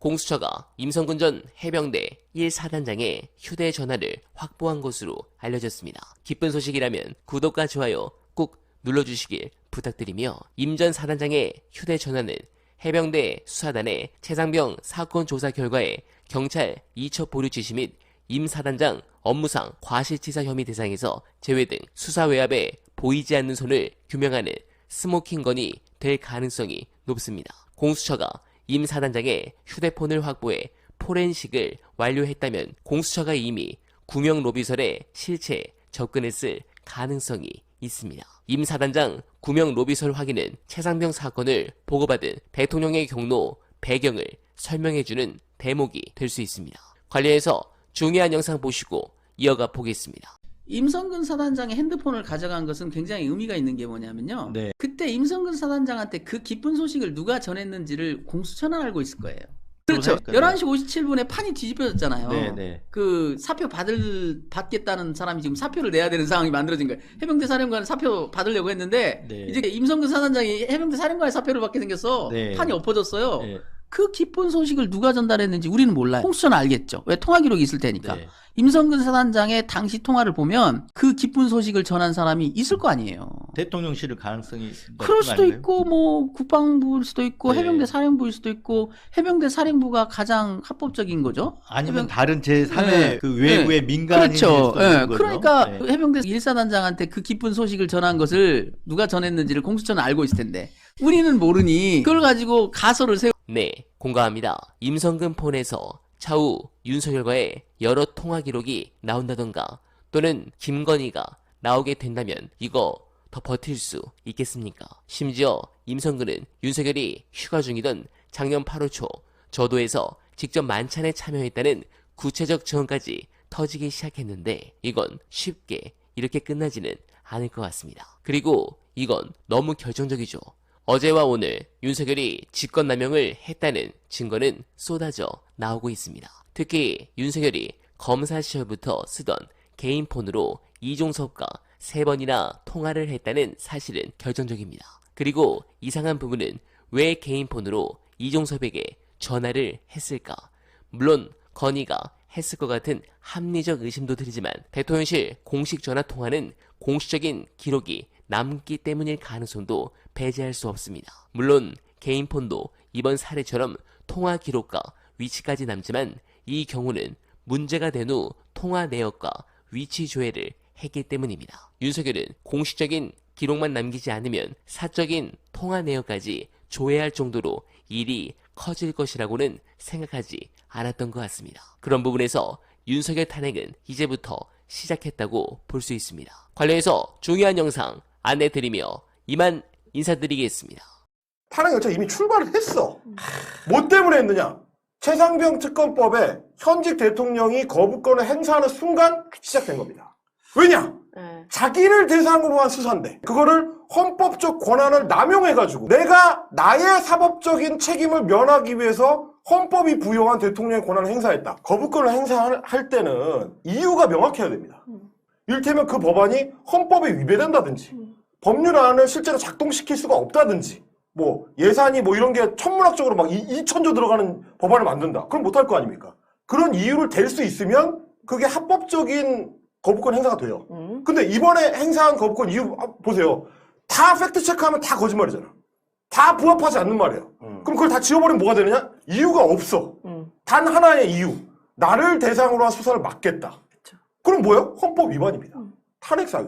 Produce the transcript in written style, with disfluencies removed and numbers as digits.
공수처가 임성근 전 해병대 1사단장의 휴대전화를 확보한 것으로 알려졌습니다. 기쁜 소식이라면 구독과 좋아요 꼭 눌러주시길 부탁드리며 임 전 사단장의 휴대전화는 해병대 수사단의 최상병 사건 조사 결과에 경찰 이첩 보류 지시 및 임 사단장 업무상 과실치사 혐의 대상에서 제외 등 수사 외압에 보이지 않는 손을 규명하는 스모킹건이 될 가능성이 높습니다. 공수처가 임 사단장의 휴대폰을 확보해 포렌식을 완료했다면 공수처가 이미 구명 로비설의 실체에 접근했을 가능성이 있습니다. 임 사단장 구명 로비설 확인은 최상병 사건을 보고받은 대통령의 경로 배경을 설명해주는 대목이 될 수 있습니다. 관련해서 중요한 영상 보시고 이어가 보겠습니다. 임성근 사단장의 핸드폰을 가져간 것은 굉장히 의미가 있는 게 뭐냐면요. 네. 그때 임성근 사단장한테 그 기쁜 소식을 누가 전했는지를 공수처는 알고 있을 거예요. 그렇죠. 11시 57분에 판이 뒤집혀졌잖아요. 네. 그 사표 받겠다는 사람이 지금 사표를 내야 되는 상황이 만들어진 거예요. 해병대 사령관은 사표 받으려고 했는데 네. 이제 임성근 사단장이 해병대 사령관의 사표를 받게 생겼어. 네. 판이 엎어졌어요. 네. 그 기쁜 소식을 누가 전달했는지 우리는 몰라요. 공수처는 알겠죠. 왜? 통화 기록이 있을 테니까. 네. 임성근 사단장의 당시 통화를 보면 그 기쁜 소식을 전한 사람이 있을 거 아니에요. 대통령실일 가능성이 그럴 수도 아닌가요? 있고 뭐 국방부일 수도 있고 네. 해병대 사령부일 수도 있고 해병대 사령부가 가장 합법적인 거죠. 아니면 다른 제3의 네. 그 외부의 민간인일 그렇죠. 수도 있는 거죠. 그러니까 네. 그 해병대 1사단장한테 그 기쁜 소식을 전한 것을 누가 전했는지를 공수처는 알고 있을 텐데 우리는 모르니 그걸 가지고 가설을 세우. 네, 공감합니다. 임성근 폰에서 차후 윤석열과의 여러 통화 기록이 나온다던가 또는 김건희가 나오게 된다면 이거 더 버틸 수 있겠습니까? 심지어 임성근은 윤석열이 휴가 중이던 작년 8월 초 저도에서 직접 만찬에 참여했다는 구체적 증언까지 터지기 시작했는데 이건 쉽게 이렇게 끝나지는 않을 것 같습니다. 그리고 이건 너무 결정적이죠. 어제와 오늘 윤석열이 직권남용을 했다는 증거는 쏟아져 나오고 있습니다. 특히 윤석열이 검사 시절부터 쓰던 개인 폰으로 이종섭과 3번이나 통화를 했다는 사실은 결정적입니다. 그리고 이상한 부분은 왜 개인 폰으로 이종섭에게 전화를 했을까? 물론 건희가 했을 것 같은 합리적 의심도 들지만 대통령실 공식 전화 통화는 공식적인 기록이 남기 때문일 가능성도 배제할 수 없습니다. 물론 개인 폰도 이번 사례처럼 통화 기록과 위치까지 남지만 이 경우는 문제가 된 후 통화 내역과 위치 조회를 했기 때문입니다. 윤석열은 공식적인 기록만 남기지 않으면 사적인 통화 내역까지 조회할 정도로 일이 커질 것이라고는 생각하지 않았던 것 같습니다. 그런 부분에서 윤석열 탄핵은 이제부터 시작했다고 볼 수 있습니다. 관련해서 중요한 영상 안내드리며 이만 인사드리겠습니다. 탄핵 열차 이미 출발을 했어. 뭐 때문에 했느냐? 최상병 특검법에 현직 대통령이 거부권을 행사하는 순간 시작된 겁니다. 왜냐? 자기를 대상으로 한 수사인데 그거를 헌법적 권한을 남용해가지고 내가 나의 사법적인 책임을 면하기 위해서 헌법이 부여한 대통령의 권한을 행사했다. 거부권을 행사할 때는 이유가 명확해야 됩니다. 이를테면 그 법안이 헌법에 위배된다든지 법률안을 실제로 작동시킬 수가 없다든지 뭐 예산이 뭐 이런 게 천문학적으로 막 2천조 들어가는 법안을 만든다. 그럼 못할 거 아닙니까? 그런 이유를 댈 수 있으면 그게 합법적인 거부권 행사가 돼요. 근데 이번에 행사한 거부권 이유 보세요. 다 팩트 체크하면 다 거짓말이잖아. 다 부합하지 않는 말이에요. 그럼 그걸 다 지워버리면 뭐가 되느냐? 이유가 없어. 단 하나의 이유. 나를 대상으로 한 수사를 막겠다. 그럼 뭐예요? 헌법 위반입니다. 탄핵 사유.